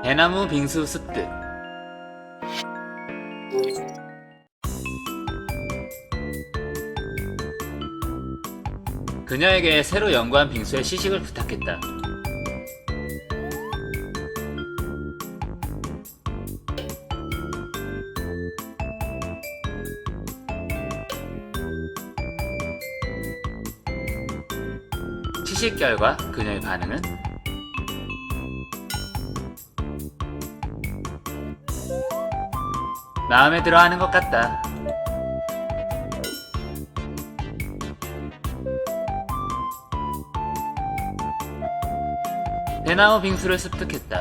대나무 빙수 습득. 그녀에게 새로 연구한 빙수의 시식을 부탁했다. 시식 결과 그녀의 반응은? 마음에 들어 하는 것 같다. 대나무 빙수를 습득했다.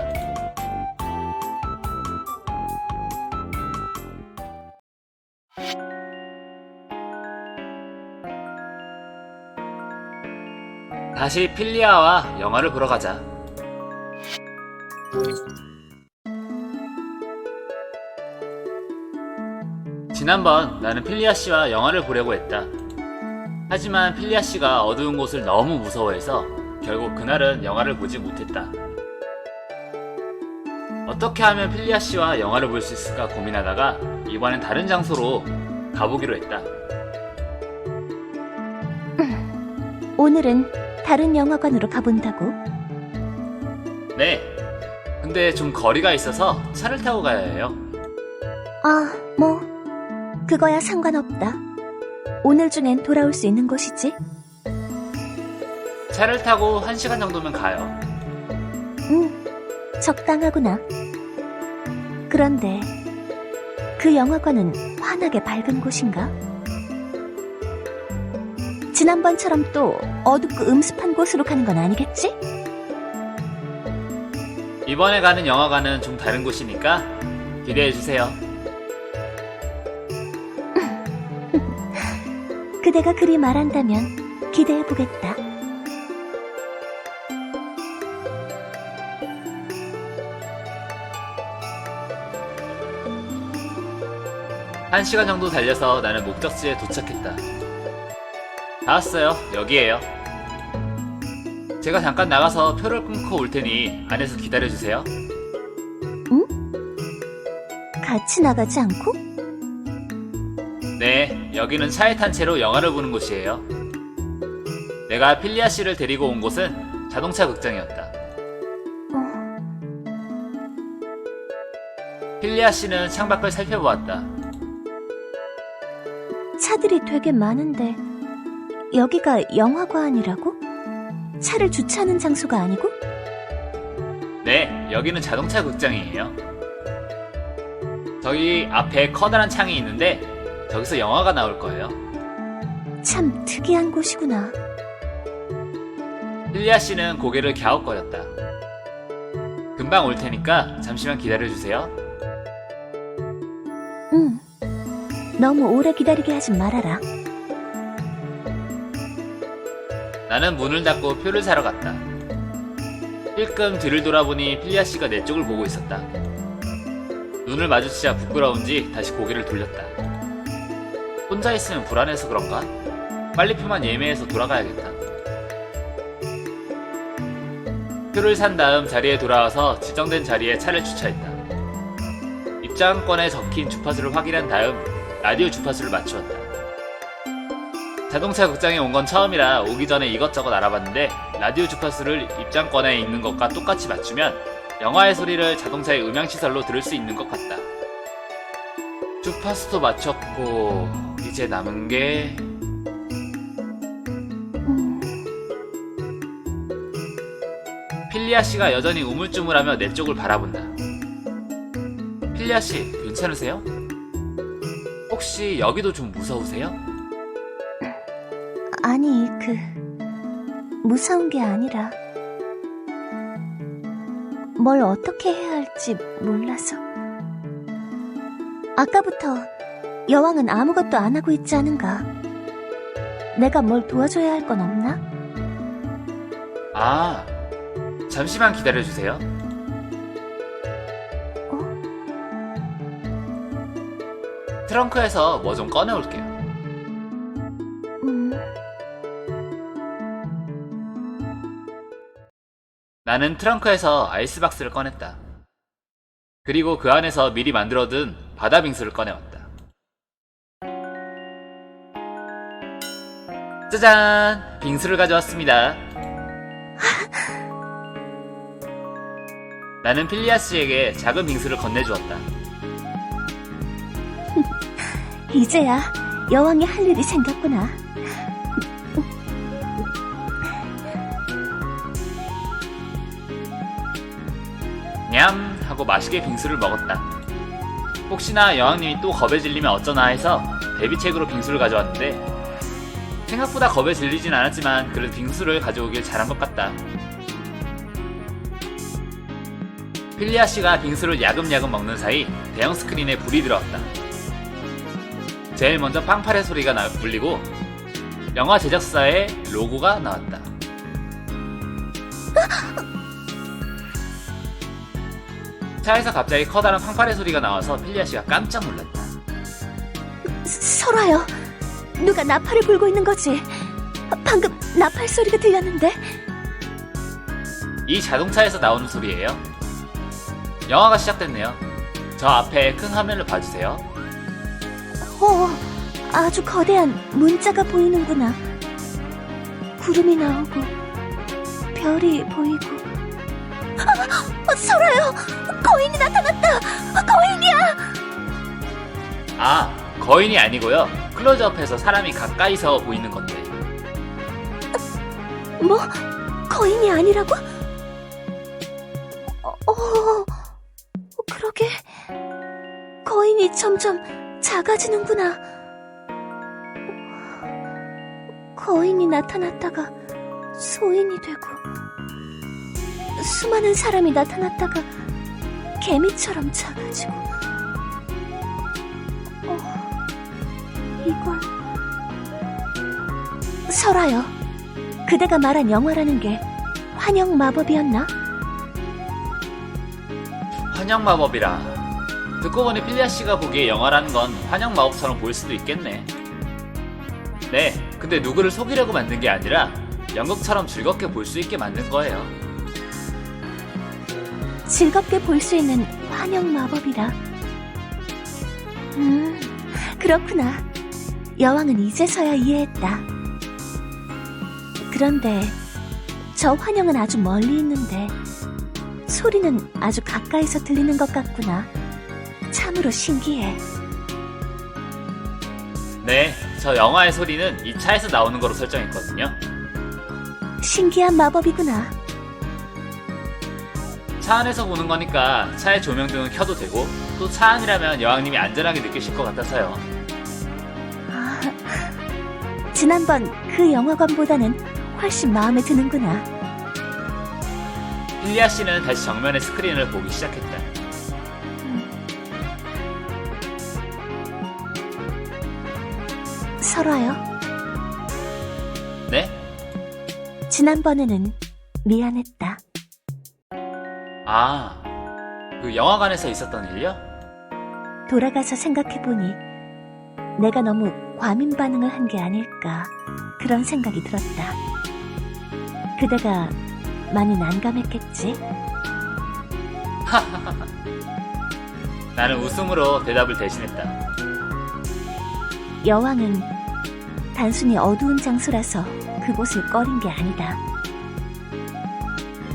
다시 필리아와 영화를 보러 가자. 지난번 나는 필리아 씨와 영화를 보려고 했다. 하지만 필리아 씨가 어두운 곳을 너무 무서워해서 결국 그날은 영화를 보지 못했다. 어떻게 하면 필리아 씨와 영화를 볼 수 있을까 고민하다가 이번엔 다른 장소로 가보기로 했다. 오늘은 다른 영화관으로 가본다고? 네. 근데 좀 거리가 있어서 차를 타고 가야 해요. 아, 뭐 그거야 상관없다. 오늘 중엔 돌아올 수 있는 곳이지? 차를 타고 1시간 정도면 가요. 적당하구나. 그런데 그 영화관은 환하게 밝은 곳인가? 지난번처럼 또 어둡고 음습한 곳으로 가는 건 아니겠지? 이번에 가는 영화관은 좀 다른 곳이니까 기대해주세요. 그대가 그리 말한다면 기대해보겠다. 한 시간 정도 달려서 나는 목적지에 도착했다. 다 왔어요. 여기에요. 제가 잠깐 나가서 표를 끊고 올 테니 안에서 기다려주세요. 같이 나가지 않고? 네, 여기는 차에 탄 채로 영화를 보는 곳이에요. 내가 필리아 씨를 데리고 온 곳은 자동차 극장이었다. 필리아 씨는 창밖을 살펴보았다. 차들이 되게 많은데 여기가 영화관이라고? 차를 주차하는 장소가 아니고? 네, 여기는 자동차 극장이에요. 저기 앞에 커다란 창이 있는데 저기서 영화가 나올 거예요. 참 특이한 곳이구나. 필리아 씨는 고개를 갸웃거렸다. 금방 올 테니까 잠시만 기다려주세요. 응. 너무 오래 기다리게 하지 말아라. 나는 문을 닫고 표를 사러 갔다. 힐끔 뒤를 돌아보니 필리아 씨가 내 쪽을 보고 있었다. 눈을 마주치자 부끄러운지 다시 고개를 돌렸다. 혼자 있으면 불안해서 그런가? 빨리 표만 예매해서 돌아가야겠다. 표를 산 다음 자리에 돌아와서 지정된 자리에 차를 주차했다. 입장권에 적힌 주파수를 확인한 다음 라디오 주파수를 맞추었다. 자동차 극장에 온 건 처음이라 오기 전에 이것저것 알아봤는데 라디오 주파수를 입장권에 있는 것과 똑같이 맞추면 영화의 소리를 자동차의 음향시설로 들을 수 있는 것 같다. 주파수도 맞췄고 이제 남은 게... 필리아 씨가 여전히 우물쭈물하며 내 쪽을 바라본다. 필리아 씨, 괜찮으세요? 혹시 여기도 좀 무서우세요? 아니, 무서운 게 아니라 뭘 어떻게 해야 할지 몰라서. 아까부터 여왕은 아무것도 안 하고 있지 않은가? 내가 뭘 도와줘야 할 건 없나? 아, 잠시만 기다려주세요. 트렁크에서 뭐 좀 꺼내올게요. 나는 트렁크에서 아이스박스를 꺼냈다. 그리고 그 안에서 미리 만들어둔 바다 빙수를 꺼내왔다. 짜잔! 빙수를 가져왔습니다. 나는 필리아 씨에게 작은 빙수를 건네주었다. 이제야 여왕이 할 일이 생겼구나. 냠! 하고 맛있게 빙수를 먹었다. 혹시나 여왕님이 또 겁에 질리면 어쩌나 해서 대비책으로 빙수를 가져왔는데 생각보다 겁에 질리진 않았지만 그래도 빙수를 가져오길 잘한 것 같다. 필리아 씨가 빙수를 야금야금 먹는 사이 대형 스크린에 불이 들어왔다. 제일 먼저 빵파레 소리가 울리고 영화 제작사의 로고가 나왔다. 차에서 갑자기 커다란 팡파레 소리가 나와서 필리아 씨가 깜짝 놀랐다. 설아요. 누가 나팔을 불고 있는 거지? 방금 나팔 소리가 들렸는데? 이 자동차에서 나오는 소리예요. 영화가 시작됐네요. 저 앞에 큰 화면을 봐주세요. 아주 거대한 문자가 보이는구나. 구름이 나오고 별이 보이고. 설아요! 거인이 나타났다! 거인이야! 아, 거인이 아니고요. 클로즈업해서 사람이 가까이서 보이는 건데. 뭐? 거인이 아니라고? 그러게. 거인이 점점 작아지는구나. 거인이 나타났다가 소인이 되고, 수많은 사람이 나타났다가 개미처럼 작아지고. 이걸... 설아요. 그대가 말한 영화라는 게 환영 마법이었나? 환영 마법이라. 듣고 보니 필리아 씨가 보기에 영화라는 건 환영 마법처럼 보일 수도 있겠네. 네, 근데 누구를 속이려고 만든 게 아니라 연극처럼 즐겁게 볼 수 있게 만든 거예요. 즐겁게 볼 수 있는 환영 마법이라. 그렇구나. 여왕은 이제서야 이해했다. 그런데 저 환영은 아주 멀리 있는데 소리는 아주 가까이서 들리는 것 같구나. 참으로 신기해. 네, 저 영화의 소리는 이 차에서 나오는 거로 설정했거든요. 신기한 마법이구나. 차 안에서 보는 거니까 차의 조명등은 켜도 되고 또 차 안이라면 여왕님이 안전하게 느끼실 것 같아서요. 지난번 그 영화관보다는 훨씬 마음에 드는구나. 필리아 씨는 다시 정면의 스크린을 보기 시작했다. 설아요. 네? 지난번에는 미안했다. 아, 그 영화관에서 있었던 일요? 돌아가서 생각해보니 내가 너무 과민 반응을 한 게 아닐까 그런 생각이 들었다. 그대가 많이 난감했겠지? 나는 웃음으로 대답을 대신했다. 여왕은 단순히 어두운 장소라서 그곳을 꺼린 게 아니다.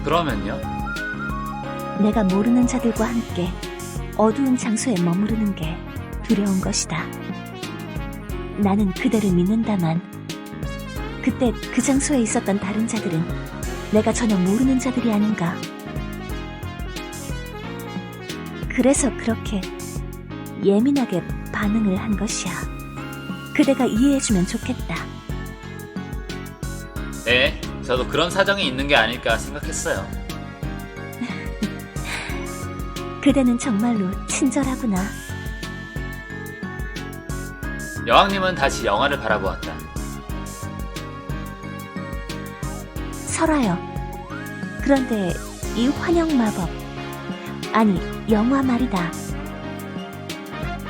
그러면요? 내가 모르는 자들과 함께 어두운 장소에 머무르는 게 두려운 것이다. 나는 그대를 믿는다만 그때 그 장소에 있었던 다른 자들은 내가 전혀 모르는 자들이 아닌가. 그래서 그렇게 예민하게 반응을 한 것이야. 그대가 이해해주면 좋겠다. 네, 저도 그런 사정이 있는 게 아닐까 생각했어요. 그대는 정말로 친절하구나. 여왕님은 다시 영화를 바라보았다. 설아요. 그런데 이 환영 마법, 아니 영화 말이다.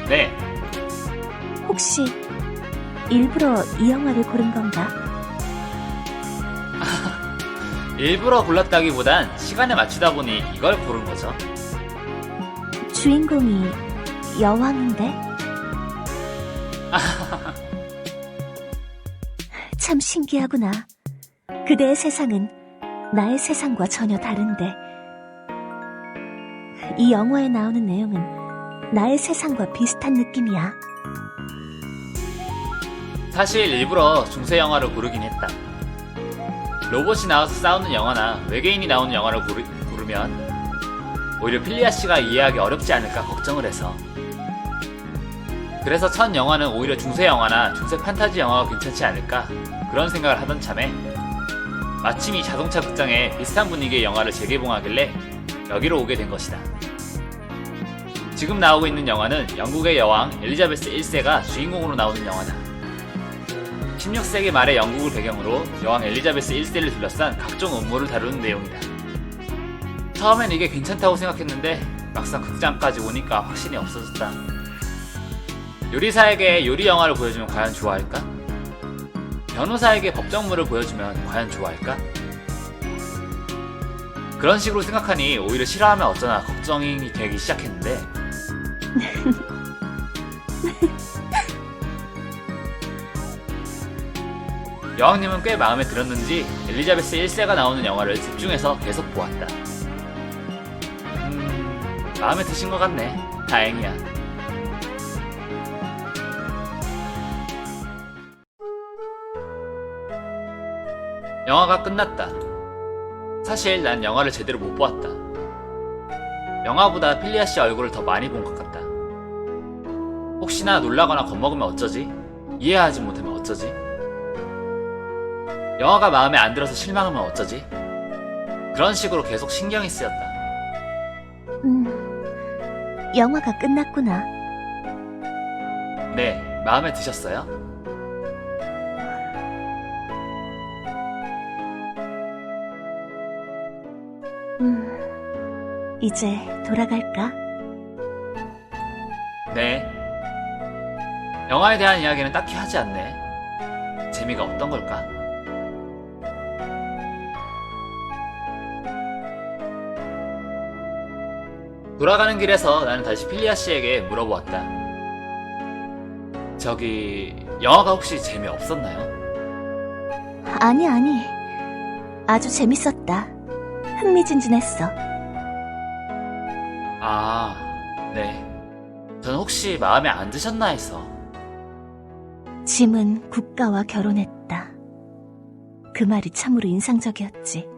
네, 혹시 일부러 이 영화를 고른 건가? 일부러 골랐다기보단 시간에 맞추다 보니 이걸 고른 거죠. 주인공이 여왕인데? 참 신기하구나. 그대의 세상은 나의 세상과 전혀 다른데 이 영화에 나오는 내용은 나의 세상과 비슷한 느낌이야. 사실 일부러 중세 영화를 고르긴 했다. 로봇이 나와서 싸우는 영화나 외계인이 나오는 영화를 고르면 오히려 필리아 씨가 이해하기 어렵지 않을까 걱정을 해서. 그래서 첫 영화는 오히려 중세 영화나 중세 판타지 영화가 괜찮지 않을까 그런 생각을 하던 참에 마침 이 자동차 극장에 비슷한 분위기의 영화를 재개봉하길래 여기로 오게 된 것이다. 지금 나오고 있는 영화는 영국의 여왕 엘리자베스 1세가 주인공으로 나오는 영화다. 16세기 말의 영국을 배경으로 여왕 엘리자베스 1세를 둘러싼 각종 음모를 다루는 내용이다. 처음엔 이게 괜찮다고 생각했는데 막상 극장까지 오니까 확신이 없어졌다. 요리사에게 요리 영화를 보여주면 과연 좋아할까? 변호사에게 법정물을 보여주면 과연 좋아할까? 그런 식으로 생각하니 오히려 싫어하면 어쩌나 걱정이 되기 시작했는데 여왕님은 꽤 마음에 들었는지 엘리자베스 1세가 나오는 영화를 집중해서 계속 보았다. 마음에 드신 것 같네. 다행이야. 영화가 끝났다. 사실 난 영화를 제대로 못 보았다. 영화보다 필리아 씨 얼굴을 더 많이 본 것 같다. 혹시나 놀라거나 겁먹으면 어쩌지? 이해하지 못하면 어쩌지? 영화가 마음에 안 들어서 실망하면 어쩌지? 그런 식으로 계속 신경이 쓰였다. 영화가 끝났구나. 네, 마음에 드셨어요? 이제 돌아갈까? 네. 영화에 대한 이야기는 딱히 하지 않네. 재미가 없던 걸까? 돌아가는 길에서 나는 다시 필리아 씨에게 물어보았다. 저기, 영화가 혹시 재미없었나요? 아니. 아주 재밌었다. 흥미진진했어. 아, 네. 전 혹시 마음에 안 드셨나 해서. 짐은 국가와 결혼했다. 그 말이 참으로 인상적이었지.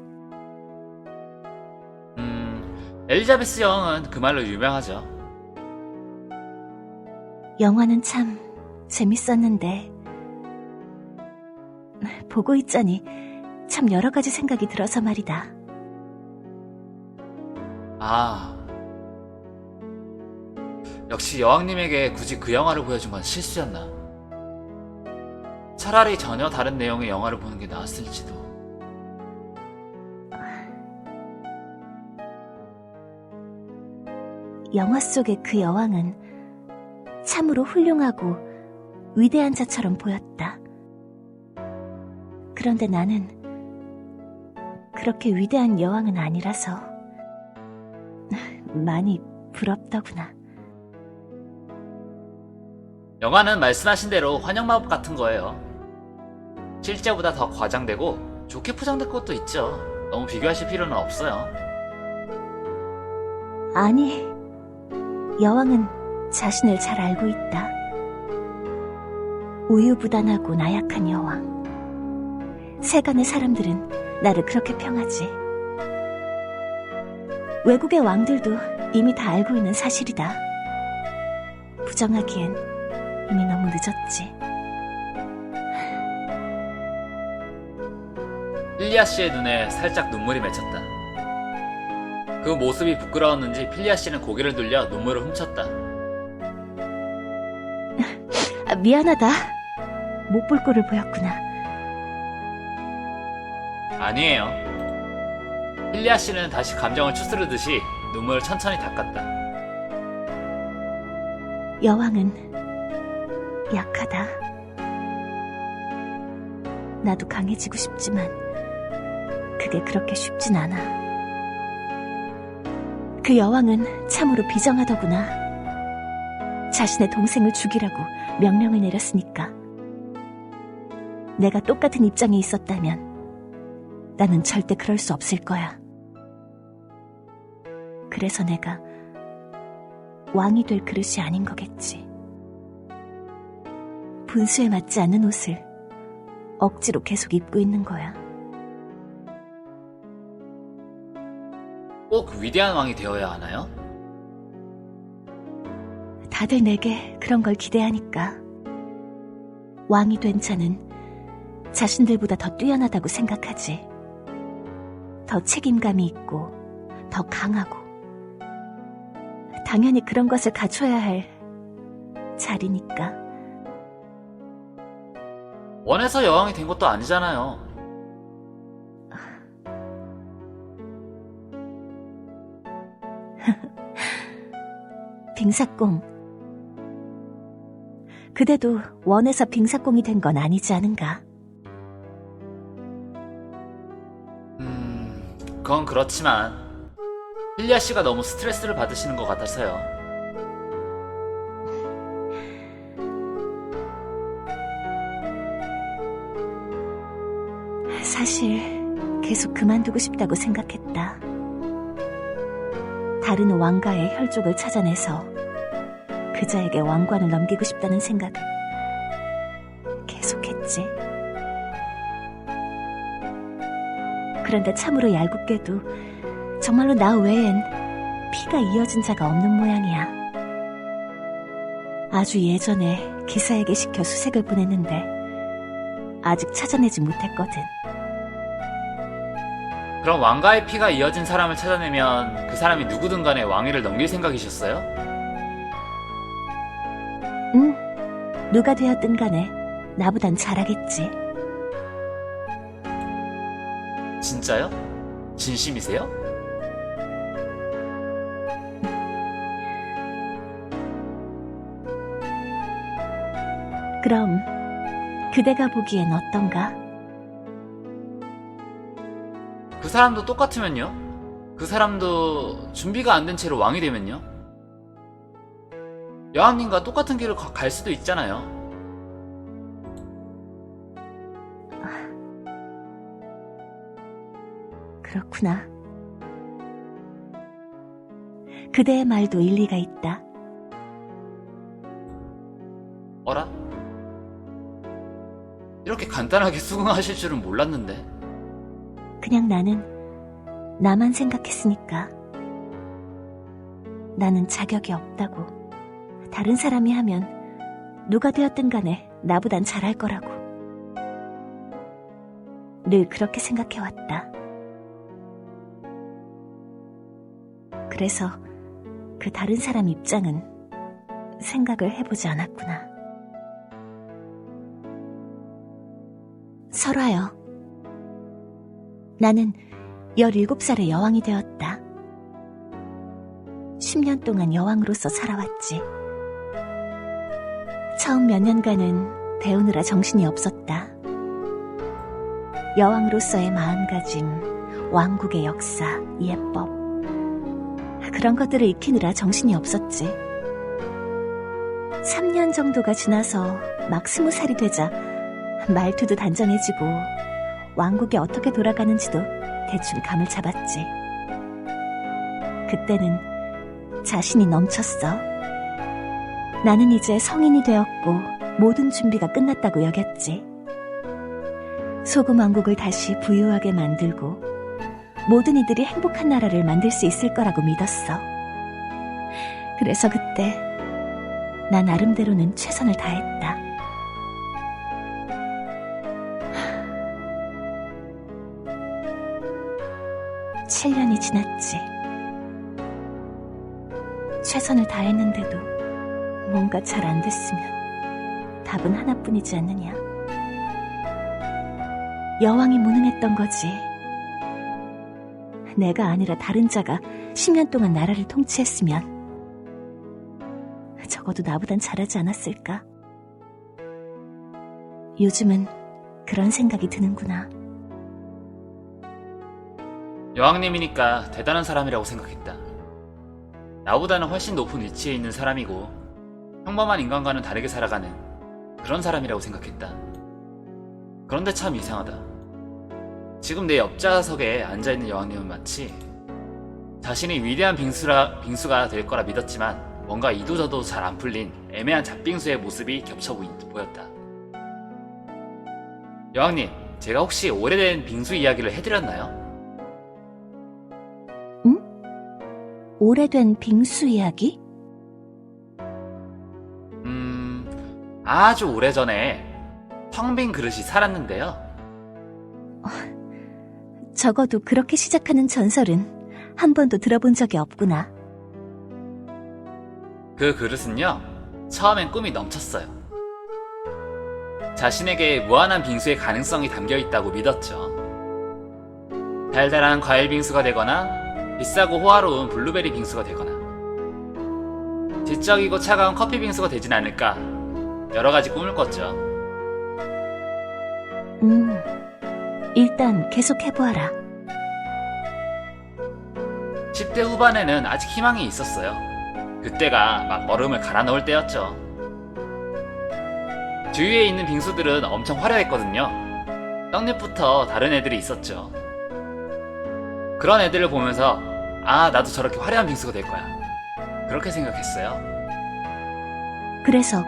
엘리자베스 여왕은 그 말로 유명하죠. 영화는 참 재밌었는데 보고 있자니 참 여러 가지 생각이 들어서 말이다. 아, 역시 여왕님에게 굳이 그 영화를 보여준 건 실수였나? 차라리 전혀 다른 내용의 영화를 보는 게 나았을지도. 영화 속의 그 여왕은 참으로 훌륭하고 위대한 자처럼 보였다. 그런데 나는 그렇게 위대한 여왕은 아니라서 많이 부럽더구나. 영화는 말씀하신 대로 환영마법 같은 거예요. 실제보다 더 과장되고 좋게 포장된 것도 있죠. 너무 비교하실 필요는 없어요. 아니, 여왕은 자신을 잘 알고 있다. 우유부단하고 나약한 여왕. 세간의 사람들은 나를 그렇게 평하지. 외국의 왕들도 이미 다 알고 있는 사실이다. 부정하기엔 이미 너무 늦었지. 필리아 씨의 눈에 살짝 눈물이 맺혔다. 그 모습이 부끄러웠는지 필리아 씨는 고개를 돌려 눈물을 훔쳤다. 미안하다. 못 볼 꼴을 보였구나. 아니에요. 필리아 씨는 다시 감정을 추스르듯이 눈물을 천천히 닦았다. 여왕은 약하다. 나도 강해지고 싶지만 그게 그렇게 쉽진 않아. 그 여왕은 참으로 비정하더구나. 자신의 동생을 죽이라고 명령을 내렸으니까. 내가 똑같은 입장에 있었다면 나는 절대 그럴 수 없을 거야. 그래서 내가 왕이 될 그릇이 아닌 거겠지. 분수에 맞지 않는 옷을 억지로 계속 입고 있는 거야. 꼭 위대한 왕이 되어야 하나요? 다들 내게 그런 걸 기대하니까. 왕이 된 자는 자신들보다 더 뛰어나다고 생각하지. 더 책임감이 있고 더 강하고. 당연히 그런 것을 갖춰야 할 자리니까. 원해서 여왕이 된 것도 아니잖아요. 빙사공. 그대도 원해서 빙사공이 된 건 아니지 않은가? 그건 그렇지만 필리아 씨가 너무 스트레스를 받으시는 것 같아서요. 사실 계속 그만두고 싶다고 생각했다. 다른 왕가의 혈족을 찾아내서 그자에게 왕관을 넘기고 싶다는 생각을 계속했지. 그런데 참으로 얄궂게도 정말로 나 외엔 피가 이어진 자가 없는 모양이야. 아주 예전에 기사에게 시켜 수색을 보냈는데 아직 찾아내지 못했거든. 그럼 왕가의 피가 이어진 사람을 찾아내면 그 사람이 누구든 간에 왕위를 넘길 생각이셨어요? 응, 누가 되었든 간에 나보단 잘하겠지. 진짜요? 진심이세요? 그럼 그대가 보기엔 어떤가? 그 사람도 똑같으면요? 그 사람도 준비가 안 된 채로 왕이 되면요? 여왕님과 똑같은 길을 갈 수도 있잖아요. 그렇구나. 그대의 말도 일리가 있다. 어라? 이렇게 간단하게 수긍하실 줄은 몰랐는데. 그냥 나는 나만 생각했으니까. 나는 자격이 없다고. 다른 사람이 하면 누가 되었든 간에 나보단 잘할 거라고. 늘 그렇게 생각해왔다. 그래서 그 다른 사람 입장은 생각을 해보지 않았구나. 설화여. 나는 17살에 여왕이 되었다. 10년 동안 여왕으로서 살아왔지. 처음 몇 년간은 배우느라 정신이 없었다. 여왕으로서의 마음가짐, 왕국의 역사, 예법, 그런 것들을 익히느라 정신이 없었지. 3년 정도가 지나서 막 20살이 되자 말투도 단정해지고 왕국이 어떻게 돌아가는지도 대충 감을 잡았지. 그때는 자신이 넘쳤어. 나는 이제 성인이 되었고 모든 준비가 끝났다고 여겼지. 소금 왕국을 다시 부유하게 만들고 모든 이들이 행복한 나라를 만들 수 있을 거라고 믿었어. 그래서 그때 나 나름대로는 최선을 다했다. 7년이 지났지. 최선을 다했는데도 뭔가 잘 안 됐으면 답은 하나뿐이지 않느냐. 여왕이 무능했던 거지. 내가 아니라 다른 자가 10년 동안 나라를 통치했으면 적어도 나보단 잘하지 않았을까? 요즘은 그런 생각이 드는구나. 여왕님이니까 대단한 사람이라고 생각했다. 나보다는 훨씬 높은 위치에 있는 사람이고 평범한 인간과는 다르게 살아가는 그런 사람이라고 생각했다. 그런데 참 이상하다. 지금 내 옆좌석에 앉아있는 여왕님은 마치 자신이 위대한 빙수가 될 거라 믿었지만 뭔가 이도저도 잘 안 풀린 애매한 잡빙수의 모습이 겹쳐 보였다. 여왕님, 제가 혹시 오래된 빙수 이야기를 해드렸나요? 오래된 빙수 이야기? 아주 오래전에 텅 빈 그릇이 살았는데요. 적어도 그렇게 시작하는 전설은 한 번도 들어본 적이 없구나. 그 그릇은요, 처음엔 꿈이 넘쳤어요. 자신에게 무한한 빙수의 가능성이 담겨 있다고 믿었죠. 달달한 과일 빙수가 되거나 비싸고 호화로운 블루베리 빙수가 되거나 지적이고 차가운 커피 빙수가 되진 않을까 여러 가지 꿈을 꿨죠. 일단 계속 해보아라. 10대 후반에는 아직 희망이 있었어요. 그때가 막 얼음을 갈아 넣을 때였죠. 주위에 있는 빙수들은 엄청 화려했거든요. 떡잎부터 다른 애들이 있었죠. 그런 애들을 보면서 아, 나도 저렇게 화려한 빙수가 될 거야. 그렇게 생각했어요. 그래서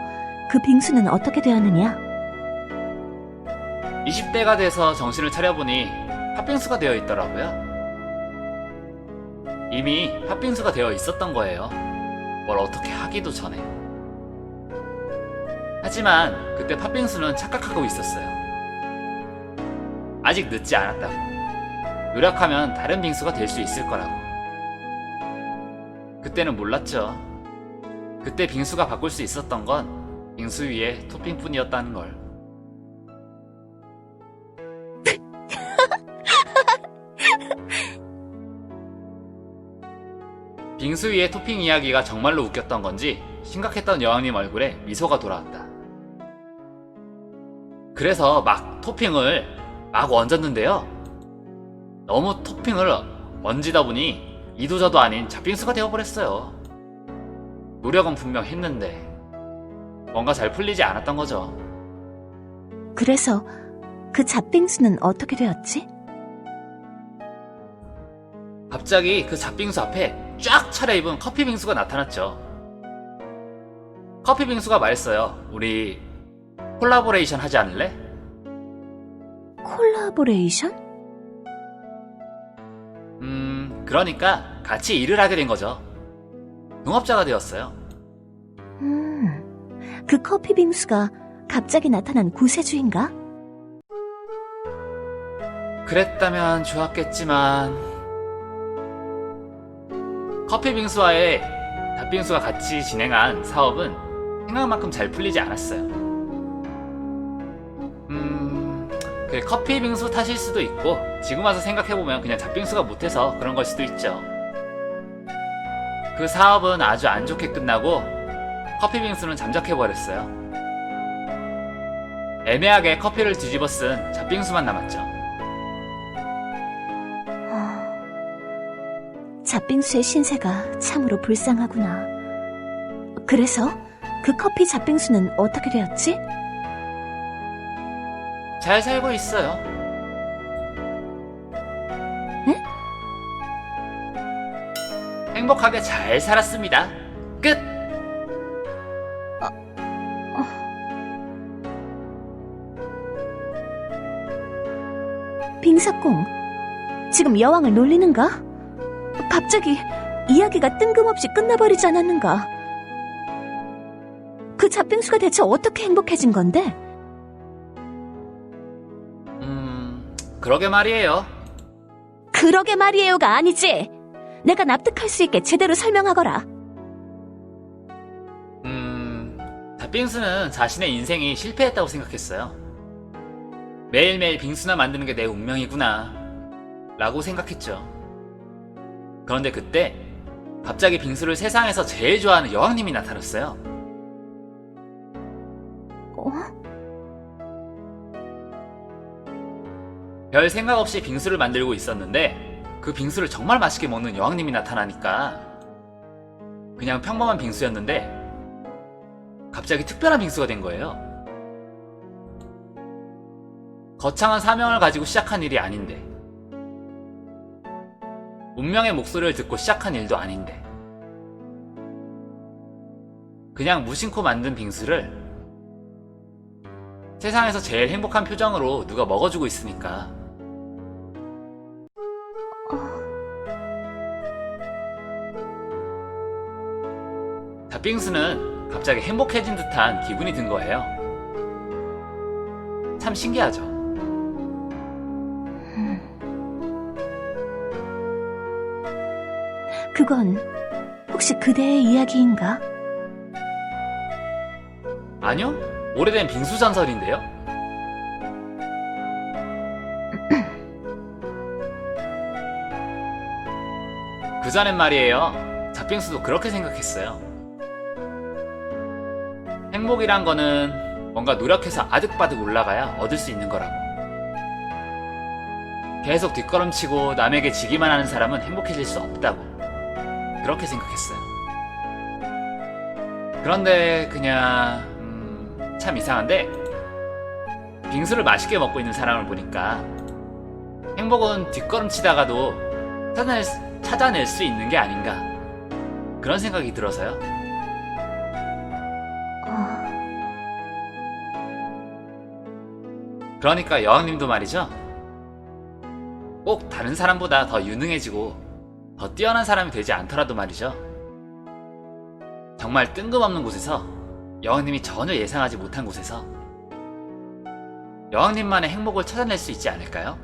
그 빙수는 어떻게 되었느냐? 20대가 돼서 정신을 차려보니 팥빙수가 되어 있더라고요. 이미 팥빙수가 되어 있었던 거예요. 뭘 어떻게 하기도 전에. 하지만 그때 팥빙수는 착각하고 있었어요. 아직 늦지 않았다고. 노력하면 다른 빙수가 될 수 있을 거라고. 그때는 몰랐죠. 그때 빙수가 바꿀 수 있었던 건 빙수 위에 토핑뿐이었다는 걸. 빙수 위에 토핑 이야기가 정말로 웃겼던 건지 심각했던 여왕님 얼굴에 미소가 돌아왔다. 그래서 막 토핑을 막 얹었는데요. 너무 토핑을 얹이다 보니 이도저도 아닌 잡빙수가 되어버렸어요. 노력은 분명 했는데 뭔가 잘 풀리지 않았던 거죠. 그래서 그 잡빙수는 어떻게 되었지? 갑자기 그 잡빙수 앞에 쫙 차려입은 커피 빙수가 나타났죠. 커피 빙수가 말했어요. 우리 콜라보레이션 하지 않을래? 콜라보레이션? 그러니까 같이 일을 하게 된 거죠. 동업자가 되었어요. 그 커피 빙수가 갑자기 나타난 구세주인가? 그랬다면 좋았겠지만 커피 빙수와의 닭빙수가 같이 진행한 사업은 생각만큼 잘 풀리지 않았어요. 그 커피 빙수 탓일 수도 있고 지금 와서 생각해보면 그냥 잡빙수가 못해서 그런 걸 수도 있죠. 그 사업은 아주 안 좋게 끝나고 커피 빙수는 잠적해버렸어요. 애매하게 커피를 뒤집어 쓴 잡빙수만 남았죠. 잡빙수의 신세가 참으로 불쌍하구나. 그래서 그 커피 잡빙수는 어떻게 되었지? 잘 살고 있어요. 에? 행복하게 잘 살았습니다. 끝! 빙사공, 지금 여왕을 놀리는가? 갑자기 이야기가 뜬금없이 끝나버리지 않았는가? 그 잡빙수가 대체 어떻게 행복해진 건데? 그러게 말이에요. 그러게 말이에요가 아니지. 내가 납득할 수 있게 제대로 설명하거라. 잡빙수는 자신의 인생이 실패했다고 생각했어요. 매일매일 빙수나 만드는 게 내 운명이구나 라고 생각했죠. 그런데 그때 갑자기 빙수를 세상에서 제일 좋아하는 여왕님이 나타났어요. 별 생각 없이 빙수를 만들고 있었는데 그 빙수를 정말 맛있게 먹는 여왕님이 나타나니까 그냥 평범한 빙수였는데 갑자기 특별한 빙수가 된 거예요. 거창한 사명을 가지고 시작한 일이 아닌데, 운명의 목소리를 듣고 시작한 일도 아닌데, 그냥 무심코 만든 빙수를 세상에서 제일 행복한 표정으로 누가 먹어주고 있으니까. 팥빙수는 갑자기 행복해진 듯한 기분이 든 거예요. 참 신기하죠? 그건 혹시 그대의 이야기인가? 아니요? 오래된 빙수 전설인데요? 그전엔 말이에요. 잣빙수도 그렇게 생각했어요. 행복이란 거는 뭔가 노력해서 아득바득 올라가야 얻을 수 있는 거라고. 계속 뒷걸음치고 남에게 지기만 하는 사람은 행복해질 수 없다고. 그렇게 생각했어요. 그런데 그냥 참 이상한데, 빙수를 맛있게 먹고 있는 사람을 보니까 행복은 뒷걸음치다가도 찾아낼 수 있는 게 아닌가, 그런 생각이 들어서요. 그러니까 여왕님도 말이죠, 꼭 다른 사람보다 더 유능해지고 더 뛰어난 사람이 되지 않더라도 말이죠, 정말 뜬금없는 곳에서, 여왕님이 전혀 예상하지 못한 곳에서 여왕님만의 행복을 찾아낼 수 있지 않을까요?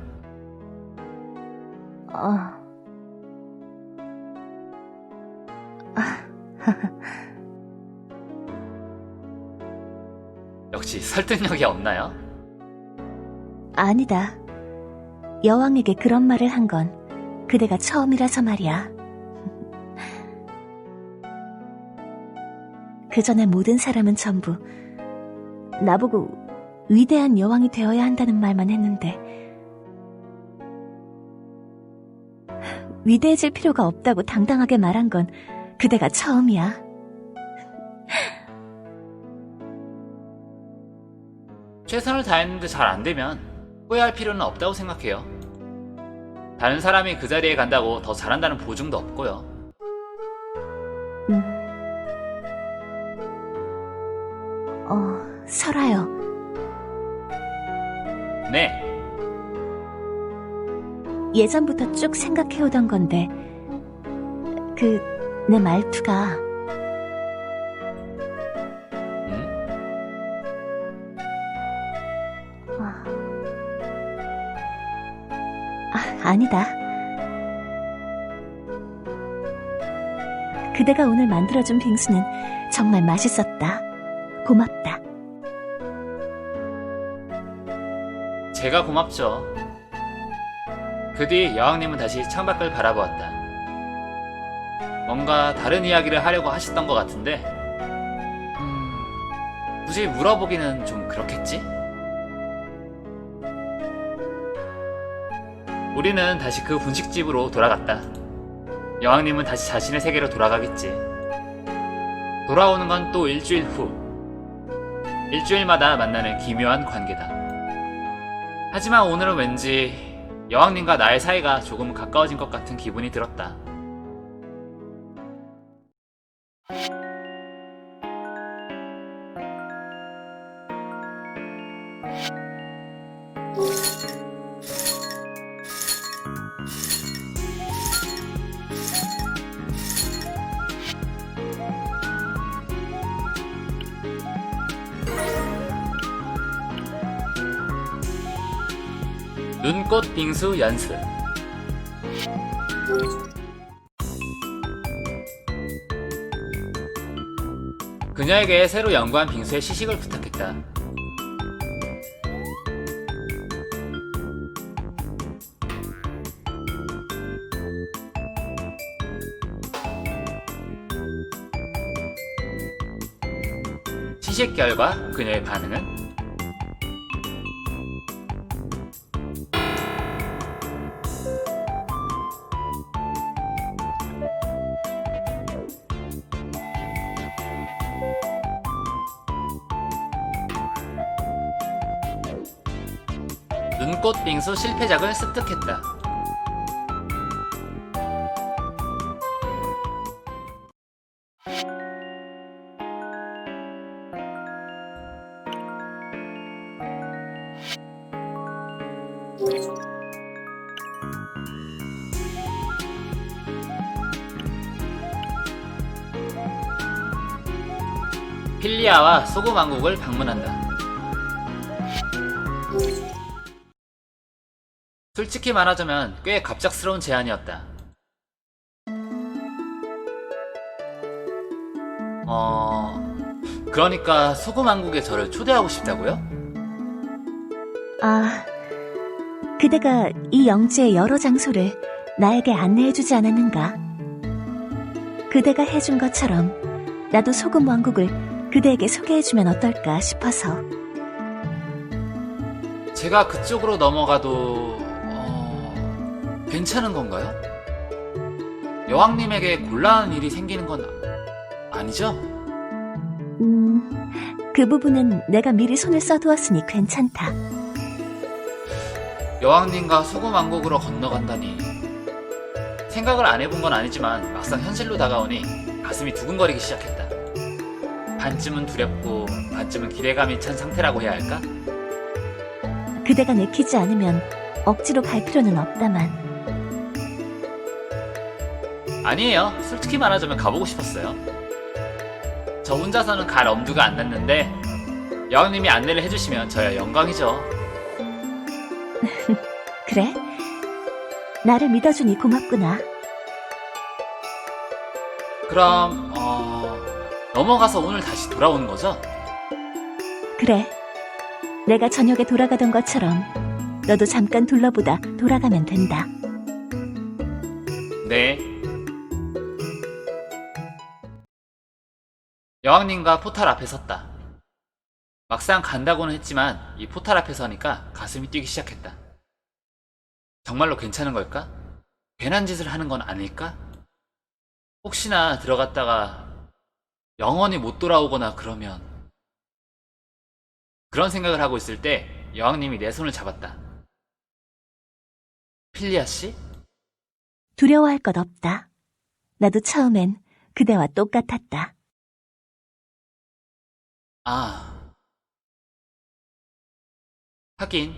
역시 설득력이 없나요? 아니다. 여왕에게 그런 말을 한 건 그대가 처음이라서 말이야. 그 전에 모든 사람은 전부 나보고 위대한 여왕이 되어야 한다는 말만 했는데, 위대해질 필요가 없다고 당당하게 말한 건 그대가 처음이야. 최선을 다했는데 잘 안 되면 후회할 필요는 없다고 생각해요. 다른 사람이 그 자리에 간다고 더 잘한다는 보증도 없고요. 설아요. 네, 예전부터 쭉 생각해오던 건데, 내 말투가 아니다. 그대가 오늘 만들어준 빙수는 정말 맛있었다. 고맙다. 제가 고맙죠. 그 뒤 여왕님은 다시 창밖을 바라보았다. 뭔가 다른 이야기를 하려고 하셨던 것 같은데, 굳이 물어보기는 좀 그렇겠지? 우리는 다시 그 분식집으로 돌아갔다. 여왕님은 다시 자신의 세계로 돌아가겠지. 돌아오는 건 또 일주일 후. 일주일마다 만나는 기묘한 관계다. 하지만 오늘은 왠지 여왕님과 나의 사이가 조금 가까워진 것 같은 기분이 들었다. 눈꽃 빙수 연습. 그녀에게 새로 연구한 빙수의 시식을 부탁했다. 시식 결과 그녀의 반응은? 눈꽃 빙수 실패작을 습득했다. 필리아와 소금 왕국을 방문한다. 솔직히 말하자면 꽤 갑작스러운 제안이었다. 그러니까 소금 왕국에 저를 초대하고 싶다고요? 아, 그대가 이 영지의 여러 장소를 나에게 안내해주지 않았는가? 그대가 해준 것처럼 나도 소금 왕국을 그대에게 소개해주면 어떨까 싶어서. 제가 그쪽으로 넘어가도 괜찮은 건가요? 여왕님에게 곤란한 일이 생기는 건 아니죠? 그 부분은 내가 미리 손을 써두었으니 괜찮다. 여왕님과 소금 왕국으로 건너간다니. 생각을 안 해본 건 아니지만 막상 현실로 다가오니 가슴이 두근거리기 시작했다. 반쯤은 두렵고 반쯤은 기대감이 찬 상태라고 해야 할까? 그대가 내키지 않으면 억지로 갈 필요는 없다만. 아니에요. 솔직히 말하자면 가보고 싶었어요. 저 혼자서는 갈 엄두가 안 났는데 여왕님이 안내를 해주시면 저야 영광이죠. 그래? 나를 믿어주니 고맙구나. 그럼 넘어가서 오늘 다시 돌아오는 거죠? 그래. 내가 저녁에 돌아가던 것처럼 너도 잠깐 둘러보다 돌아가면 된다. 네. 여왕님과 포탈 앞에 섰다. 막상 간다고는 했지만 이 포탈 앞에 서니까 가슴이 뛰기 시작했다. 정말로 괜찮은 걸까? 괜한 짓을 하는 건 아닐까? 혹시나 들어갔다가 영원히 못 돌아오거나 그러면. 그런 생각을 하고 있을 때 여왕님이 내 손을 잡았다. 필리아 씨? 두려워할 것 없다. 나도 처음엔 그대와 똑같았다. 하긴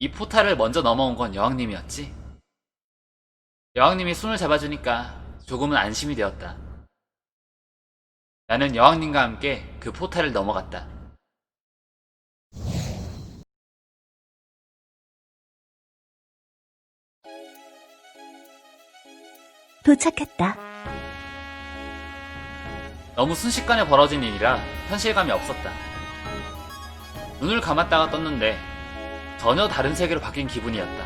이 포탈을 먼저 넘어온 건 여왕님이었지. 여왕님이 손을 잡아주니까 조금은 안심이 되었다. 나는 여왕님과 함께 그 포탈을 넘어갔다. 도착했다. 너무 순식간에 벌어진 일이라 현실감이 없었다. 눈을 감았다가 떴는데 전혀 다른 세계로 바뀐 기분이었다.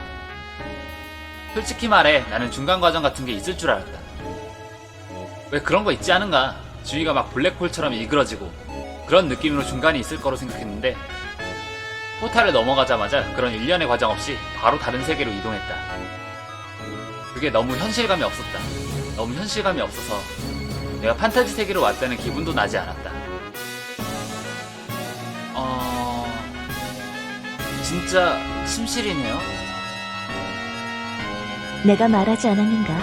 솔직히 말해 나는 중간 과정 같은 게 있을 줄 알았다. 왜 그런 거 있지 않은가? 주위가 막 블랙홀처럼 일그러지고 그런 느낌으로 중간이 있을 거로 생각했는데 포탈을 넘어가자마자 그런 일련의 과정 없이 바로 다른 세계로 이동했다. 그게 너무 현실감이 없었다. 너무 현실감이 없어서 내가 판타지 세계로 왔다는 기분도 나지 않았다. 진짜 침실이네요. 내가 말하지 않았는가?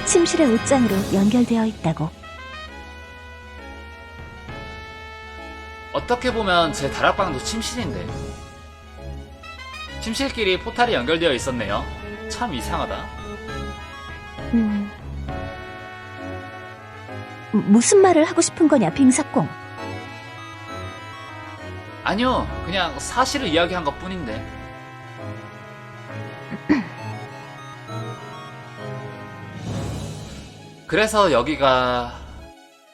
침실의 옷장으로 연결되어 있다고. 어떻게 보면 제 다락방도 침실인데. 침실끼리 포탈이 연결되어 있었네요. 참 이상하다. 무슨 말을 하고 싶은 거냐, 빙사꽁? 아니요, 그냥 사실을 이야기한 것 뿐인데. 그래서 여기가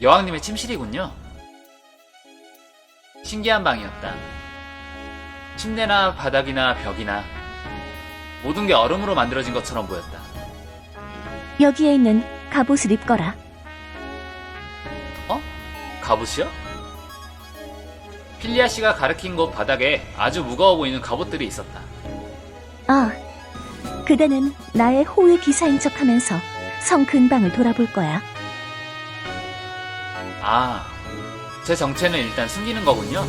여왕님의 침실이군요. 신기한 방이었다. 침대나 바닥이나 벽이나 모든 게 얼음으로 만들어진 것처럼 보였다. 여기에 있는 갑옷을 입거라. 갑옷이요? 필리아 씨가 가리킨 곳 바닥에 아주 무거워 보이는 갑옷들이 있었다. 그대는 나의 호위 기사인 척하면서 성 근방을 돌아볼 거야. 제 정체는 일단 숨기는 거군요.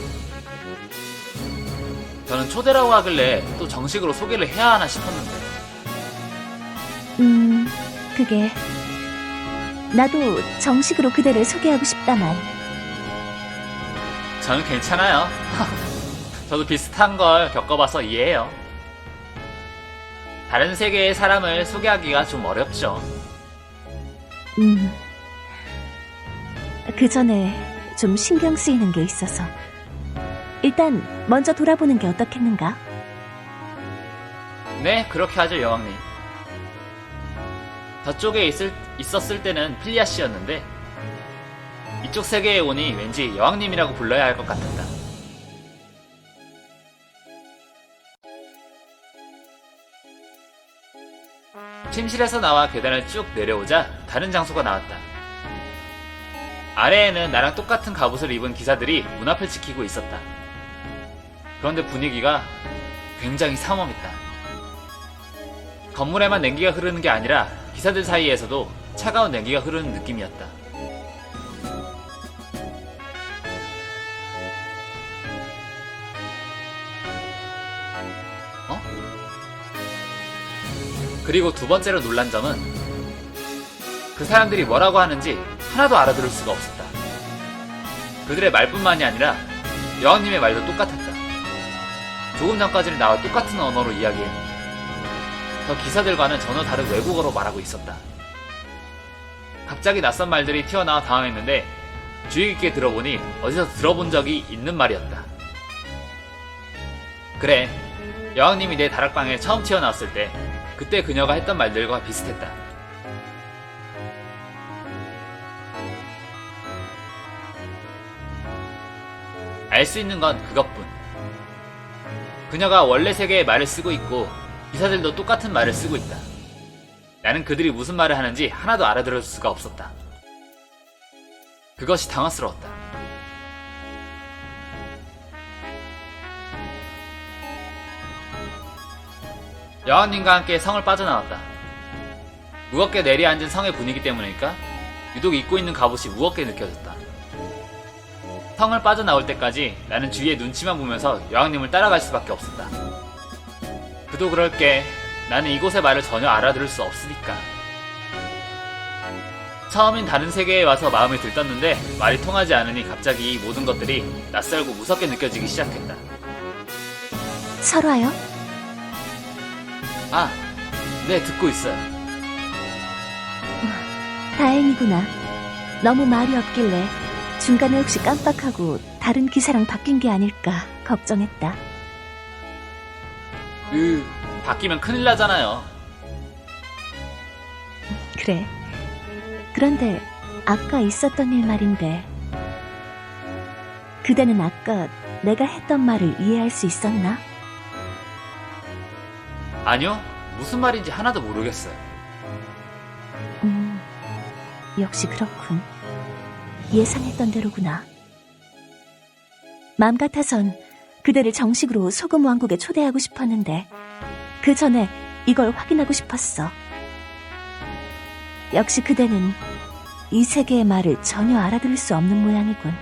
저는 초대라고 하길래 또 정식으로 소개를 해야 하나 싶었는데. 그게 나도 정식으로 그대를 소개하고 싶다만. 저는 괜찮아요. 저도 비슷한 걸 겪어봐서 이해해요. 다른 세계의 사람을 소개하기가 좀 어렵죠. 그 전에 좀 신경 쓰이는 게 있어서 일단 먼저 돌아보는 게 어떻겠는가? 네, 그렇게 하죠, 여왕님. 저쪽에 있었을 때는 필리아 씨였는데 이쪽 세계에 오니 왠지 여왕님이라고 불러야 할 것 같았다. 침실에서 나와 계단을 쭉 내려오자 다른 장소가 나왔다. 아래에는 나랑 똑같은 갑옷을 입은 기사들이 문 앞을 지키고 있었다. 그런데 분위기가 굉장히 삼엄했다. 건물에만 냉기가 흐르는 게 아니라 기사들 사이에서도 차가운 냉기가 흐르는 느낌이었다. 그리고 두 번째로 놀란 점은 그 사람들이 뭐라고 하는지 하나도 알아들을 수가 없었다. 그들의 말뿐만이 아니라 여왕님의 말도 똑같았다. 조금 전까지는 나와 똑같은 언어로 이야기했는데 저 기사들과는 전혀 다른 외국어로 말하고 있었다. 갑자기 낯선 말들이 튀어나와 당황했는데 주의 깊게 들어보니 어디서 들어본 적이 있는 말이었다. 그래, 여왕님이 내 다락방에 처음 튀어나왔을 때 그때 그녀가 했던 말들과 비슷했다. 알 수 있는 건 그것뿐. 그녀가 원래 세계의 말을 쓰고 있고 기사들도 똑같은 말을 쓰고 있다. 나는 그들이 무슨 말을 하는지 하나도 알아들을 수가 없었다. 그것이 당황스러웠다. 여왕님과 함께 성을 빠져나왔다. 무겁게 내려앉은 성의 분위기 때문일까? 유독 입고 있는 갑옷이 무겁게 느껴졌다. 성을 빠져나올 때까지 나는 주위의 눈치만 보면서 여왕님을 따라갈 수밖에 없었다. 그도 그럴게. 나는 이곳의 말을 전혀 알아들을 수 없으니까. 처음엔 다른 세계에 와서 마음이 들떴는데 말이 통하지 않으니 갑자기 이 모든 것들이 낯설고 무섭게 느껴지기 시작했다. 설화요? 아, 네, 듣고 있어요. 다행이구나. 너무 말이 없길래 중간에 혹시 깜빡하고 다른 기사랑 바뀐 게 아닐까 걱정했다. 바뀌면 큰일 나잖아요. 그래. 그런데 아까 있었던 일 말인데 그대는 아까 내가 했던 말을 이해할 수 있었나? 아니요, 무슨 말인지 하나도 모르겠어요. 역시 그렇군. 예상했던 대로구나. 맘 같아선 그대를 정식으로 소금 왕국에 초대하고 싶었는데 그 전에 이걸 확인하고 싶었어. 역시 그대는 이 세계의 말을 전혀 알아들을 수 없는 모양이군.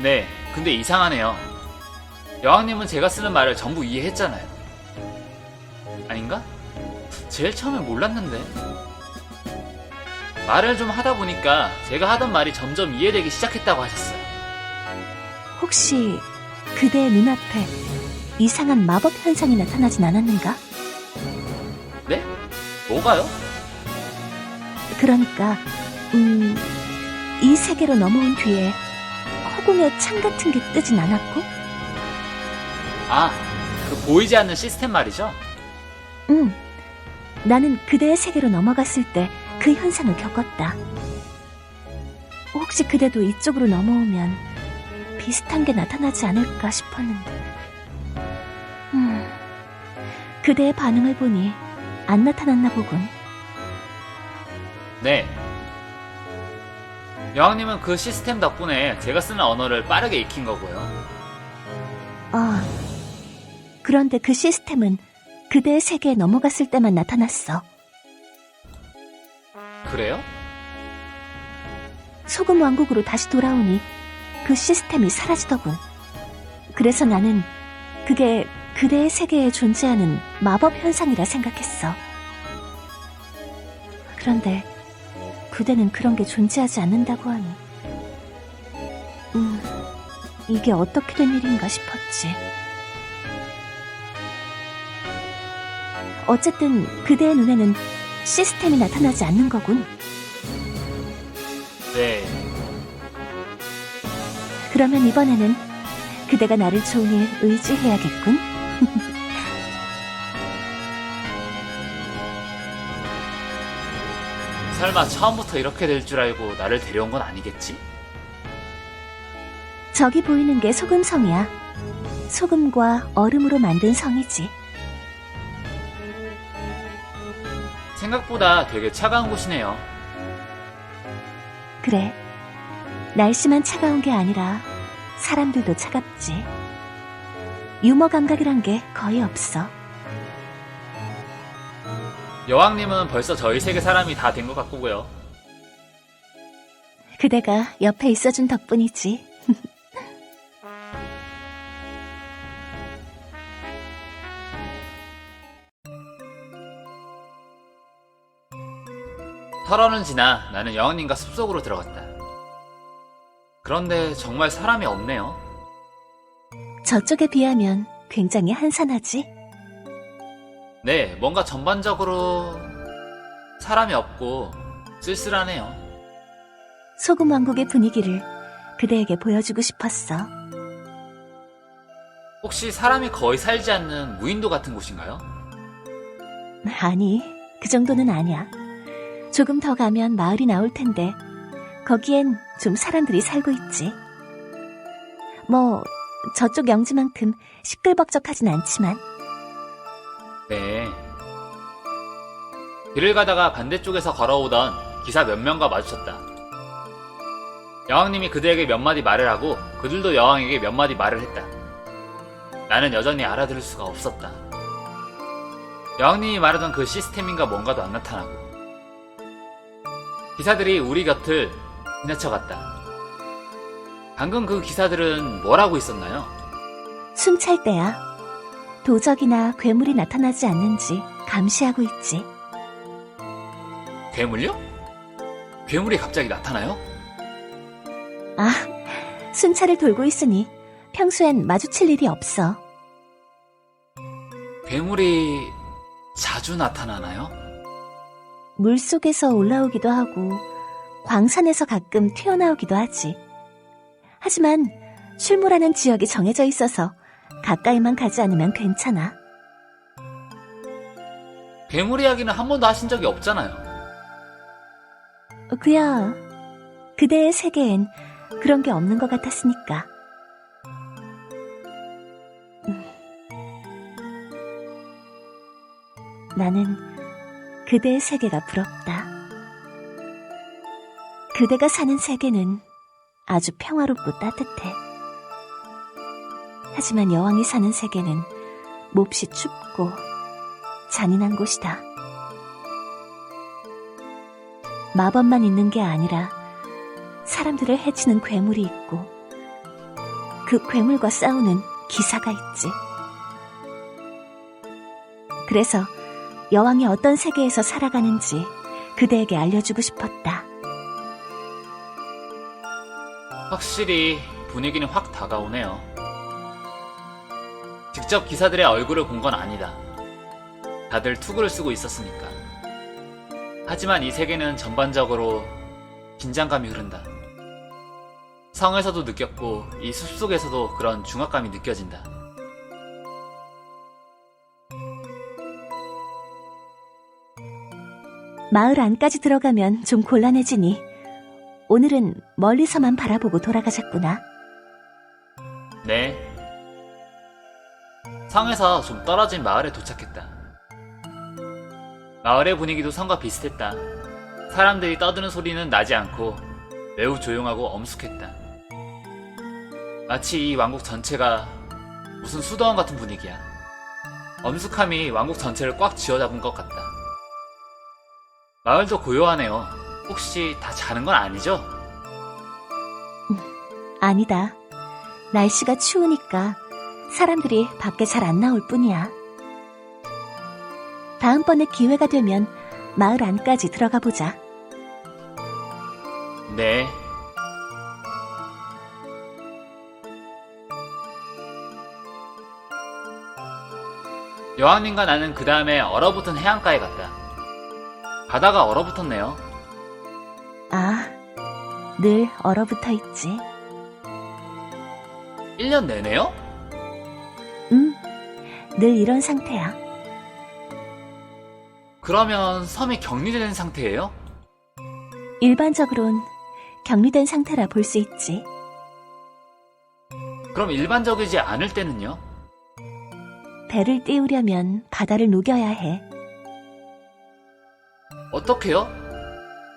네, 근데 이상하네요. 여왕님은 제가 쓰는 말을 전부 이해했잖아요. 아닌가? 제일 처음엔 몰랐는데. 말을 좀 하다 보니까 제가 하던 말이 점점 이해되기 시작했다고 하셨어요. 혹시 그대의 눈앞에 이상한 마법 현상이 나타나진 않았는가? 네? 뭐가요? 그러니까 이 세계로 넘어온 뒤에 허공에 창 같은 게 뜨진 않았고? 아, 그 보이지 않는 시스템 말이죠? 응. 나는 그대의 세계로 넘어갔을 때 그 현상을 겪었다. 혹시 그대도 이쪽으로 넘어오면 비슷한 게 나타나지 않을까 싶었는데. 그대의 반응을 보니 안 나타났나 보군. 네. 여왕님은 그 시스템 덕분에 제가 쓰는 언어를 빠르게 익힌 거고요. 아, 그런데 그 시스템은 그대의 세계에 넘어갔을 때만 나타났어. 그래요? 소금 왕국으로 다시 돌아오니 그 시스템이 사라지더군. 그래서 나는 그게 그대의 세계에 존재하는 마법 현상이라 생각했어. 그런데 그대는 그런 게 존재하지 않는다고 하니 이게 어떻게 된 일인가 싶었지. 어쨌든 그대의 눈에는 시스템이 나타나지 않는 거군. 네, 그러면 이번에는 그대가 나를 종일 의지해야겠군. 설마 처음부터 이렇게 될 줄 알고 나를 데려온 건 아니겠지? 저기 보이는 게 소금성이야. 소금과 얼음으로 만든 성이지. 생각보다 되게 차가운 곳이네요. 그래. 날씨만 차가운 게 아니라 사람들도 차갑지. 유머 감각이란 게 거의 없어. 여왕님은 벌써 저희 세계 사람이 다 된 것 같고요. 그대가 옆에 있어준 덕분이지. 설원은 지나 나는 여왕님과 숲속으로 들어갔다. 그런데 정말 사람이 없네요. 저쪽에 비하면 굉장히 한산하지. 네, 뭔가 전반적으로 사람이 없고 쓸쓸하네요. 소금 왕국의 분위기를 그대에게 보여주고 싶었어. 혹시 사람이 거의 살지 않는 무인도 같은 곳인가요? 아니, 그 정도는 아니야. 조금 더 가면 마을이 나올 텐데 거기엔 좀 사람들이 살고 있지. 뭐 저쪽 영지만큼 시끌벅적하진 않지만. 네. 길을 가다가 반대쪽에서 걸어오던 기사 몇 명과 마주쳤다. 여왕님이 그들에게 몇 마디 말을 하고 그들도 여왕에게 몇 마디 말을 했다. 나는 여전히 알아들을 수가 없었다. 여왕님이 말하던 그 시스템인가 뭔가도 안 나타나고 기사들이 우리 곁을 지나쳐갔다. 방금 그 기사들은 뭘 하고 있었나요? 숨찰 때야. 도적이나 괴물이 나타나지 않는지 감시하고 있지. 괴물요? 괴물이 갑자기 나타나요? 아, 순찰을 돌고 있으니 평소엔 마주칠 일이 없어. 괴물이 자주 나타나나요? 물속에서 올라오기도 하고 광산에서 가끔 튀어나오기도 하지. 하지만 출몰하는 지역이 정해져 있어서 가까이만 가지 않으면 괜찮아. 괴물 이야기는 한 번도 하신 적이 없잖아요. 그야 그대의 세계엔 그런 게 없는 것 같았으니까. 나는 그대의 세계가 부럽다. 그대가 사는 세계는 아주 평화롭고 따뜻해. 하지만 여왕이 사는 세계는 몹시 춥고 잔인한 곳이다. 마법만 있는 게 아니라 사람들을 해치는 괴물이 있고 그 괴물과 싸우는 기사가 있지. 그래서 여왕이 어떤 세계에서 살아가는지 그대에게 알려주고 싶었다. 확실히 분위기는 확 다가오네요. 직접 기사들의 얼굴을 본 건 아니다. 다들 투구를 쓰고 있었으니까. 하지만 이 세계는 전반적으로 긴장감이 흐른다. 성에서도 느꼈고 이 숲속에서도 그런 중압감이 느껴진다. 마을 안까지 들어가면 좀 곤란해지니 오늘은 멀리서만 바라보고 돌아가자꾸나. 네. 성에서 좀 떨어진 마을에 도착했다. 마을의 분위기도 성과 비슷했다. 사람들이 떠드는 소리는 나지 않고 매우 조용하고 엄숙했다. 마치 이 왕국 전체가 무슨 수도원 같은 분위기야. 엄숙함이 왕국 전체를 꽉 쥐어잡은 것 같다. 마을도 고요하네요. 혹시 다 자는 건 아니죠? 아니다. 날씨가 추우니까 사람들이 밖에 잘 안 나올 뿐이야. 다음번에 기회가 되면 마을 안까지 들어가 보자. 네. 여왕님과 나는 그 다음에 얼어붙은 해안가에 갔다. 바다가 얼어붙었네요. 아, 늘 얼어붙어 있지. 1년 내내요? 늘 이런 상태야. 그러면 섬이 격리된 상태예요? 일반적으론 격리된 상태라 볼 수 있지. 그럼 일반적이지 않을 때는요? 배를 띄우려면 바다를 녹여야 해. 어떻게요?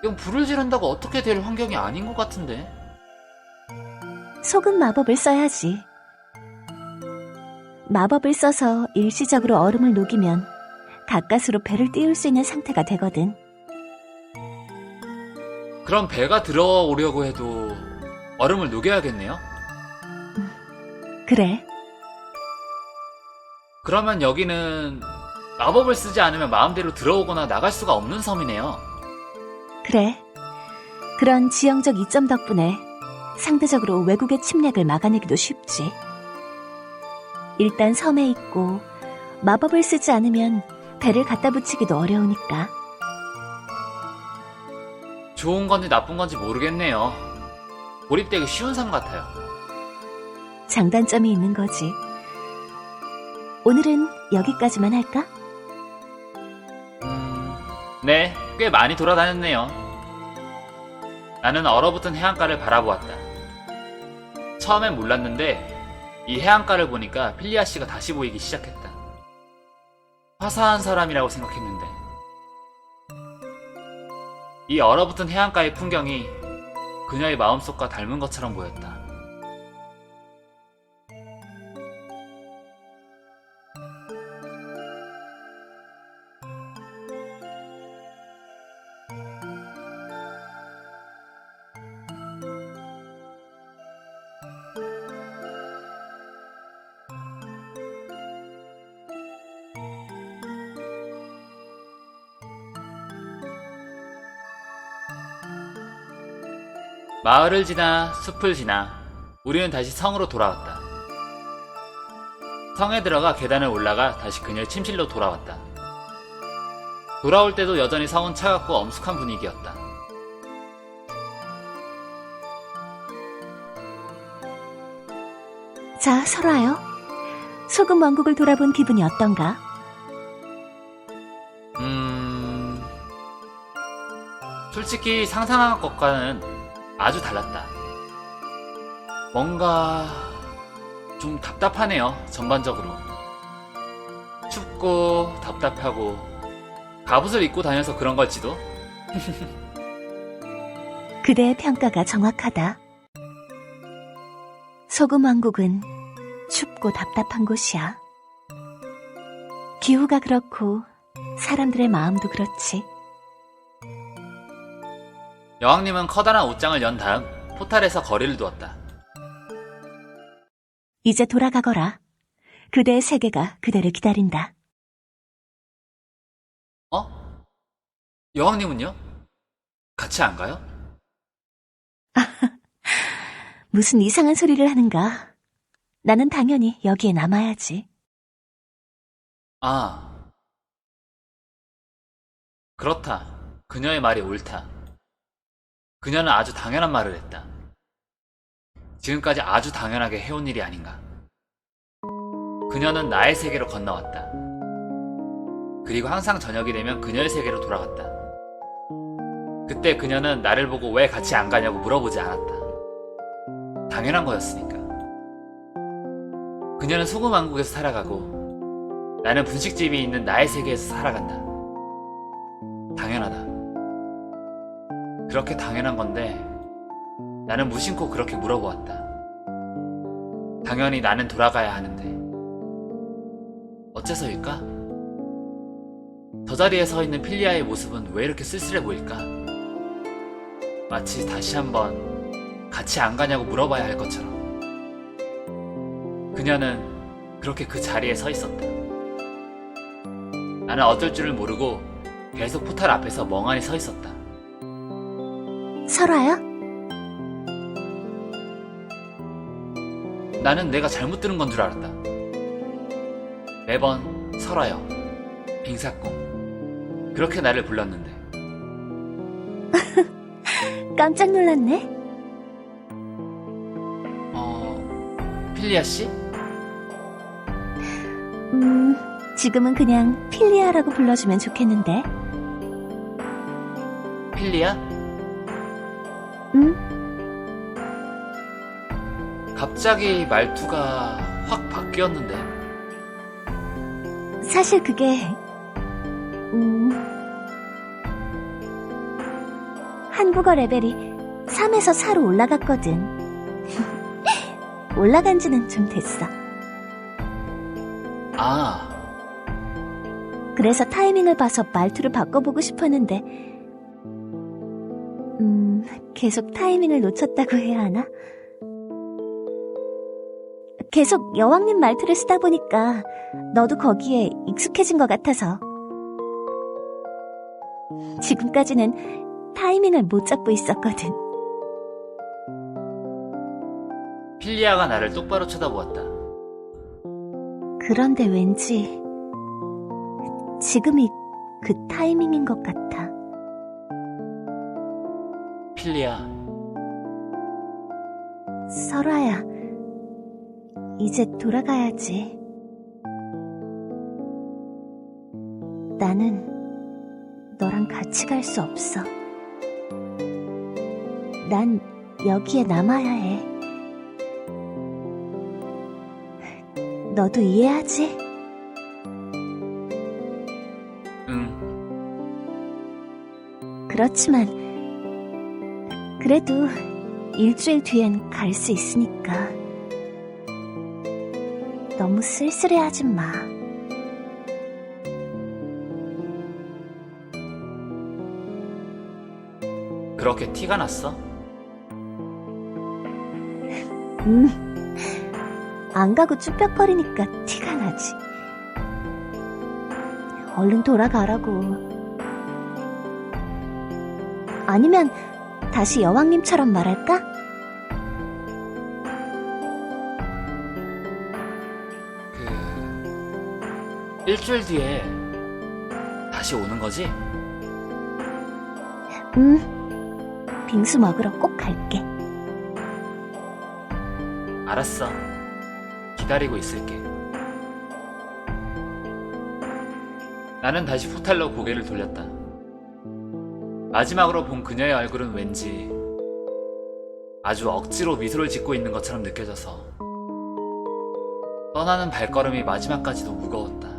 이건 불을 지른다고 어떻게 될 환경이 아닌 것 같은데. 소금 마법을 써야지. 마법을 써서 일시적으로 얼음을 녹이면 가까스로 배를 띄울 수 있는 상태가 되거든. 그럼 배가 들어오려고 해도 얼음을 녹여야겠네요? 그래. 그러면 여기는 마법을 쓰지 않으면 마음대로 들어오거나 나갈 수가 없는 섬이네요. 그래. 그런 지형적 이점 덕분에 상대적으로 외국의 침략을 막아내기도 쉽지. 일단 섬에 있고 마법을 쓰지 않으면 배를 갖다 붙이기도 어려우니까. 좋은 건지 나쁜 건지 모르겠네요. 고립되기 쉬운 섬 같아요. 장단점이 있는 거지. 오늘은 여기까지만 할까? 네, 꽤 많이 돌아다녔네요. 나는 얼어붙은 해안가를 바라보았다. 처음엔 몰랐는데 이 해안가를 보니까 필리아 씨가 다시 보이기 시작했다. 화사한 사람이라고 생각했는데 이 얼어붙은 해안가의 풍경이 그녀의 마음속과 닮은 것처럼 보였다. 마을을 지나 숲을 지나 우리는 다시 성으로 돌아왔다. 성에 들어가 계단을 올라가 다시 그녀의 침실로 돌아왔다. 돌아올 때도 여전히 성은 차갑고 엄숙한 분위기였다. 자, 설아요. 소금 왕국을 돌아본 기분이 어떤가? 솔직히 상상한 것과는 아주 달랐다. 뭔가 좀 답답하네요, 전반적으로. 춥고 답답하고 갑옷을 입고 다녀서 그런 걸지도? 그대의 평가가 정확하다. 소금 왕국은 춥고 답답한 곳이야. 기후가 그렇고 사람들의 마음도 그렇지. 여왕님은 커다란 옷장을 연 다음 포탈에서 거리를 두었다. 이제 돌아가거라. 그대의 세계가 그대를 기다린다. 어? 여왕님은요? 같이 안 가요? 무슨 이상한 소리를 하는가. 나는 당연히 여기에 남아야지. 아, 그렇다. 그녀의 말이 옳다. 그녀는 아주 당연한 말을 했다. 지금까지 아주 당연하게 해온 일이 아닌가. 그녀는 나의 세계로 건너왔다. 그리고 항상 저녁이 되면 그녀의 세계로 돌아갔다. 그때 그녀는 나를 보고 왜 같이 안 가냐고 물어보지 않았다. 당연한 거였으니까. 그녀는 소금 왕국에서 살아가고 나는 분식집이 있는 나의 세계에서 살아간다. 당연하다. 그렇게 당연한 건데 나는 무심코 그렇게 물어보았다. 당연히 나는 돌아가야 하는데 어째서일까? 저 자리에 서 있는 필리아의 모습은 왜 이렇게 쓸쓸해 보일까? 마치 다시 한번 같이 안 가냐고 물어봐야 할 것처럼. 그녀는 그렇게 그 자리에 서 있었다. 나는 어쩔 줄을 모르고 계속 포탈 앞에서 멍하니 서 있었다. 설아야? 나는 내가 잘못 들은 건 줄 알았다. 매번 설아여, 빙사꿈 그렇게 나를 불렀는데 깜짝 놀랐네. 필리아 씨? 지금은 그냥 필리아라고 불러주면 좋겠는데. 필리아? 응? 갑자기 말투가 확 바뀌었는데. 사실 그게 한국어 레벨이 3에서 4로 올라갔거든. 올라간 지는 좀 됐어. 아, 그래서 타이밍을 봐서 말투를 바꿔보고 싶었는데 계속 타이밍을 놓쳤다고 해야 하나? 계속 여왕님 말투를 쓰다 보니까 너도 거기에 익숙해진 것 같아서. 지금까지는 타이밍을 못 잡고 있었거든. 필리아가 나를 똑바로 쳐다보았다. 그런데 왠지 지금이 그 타이밍인 것 같아. 필리아, 설아야, 이제 돌아가야지. 나는 너랑 같이 갈 수 없어. 난 여기에 남아야 해. 너도 이해하지? 응. 그렇지만 그래도 일주일 뒤엔 갈 수 있으니까 너무 쓸쓸해하지 마. 그렇게 티가 났어? 안 가고 쭈뼛거리니까 티가 나지. 얼른 돌아가라고. 아니면 다시 여왕님처럼 말할까? 일주일 뒤에 다시 오는 거지? 빙수 먹으러 꼭 갈게. 알았어. 기다리고 있을게. 나는 다시 포탈로 고개를 돌렸다. 마지막으로 본 그녀의 얼굴은 왠지 아주 억지로 미소를 짓고 있는 것처럼 느껴져서 떠나는 발걸음이 마지막까지도 무거웠다.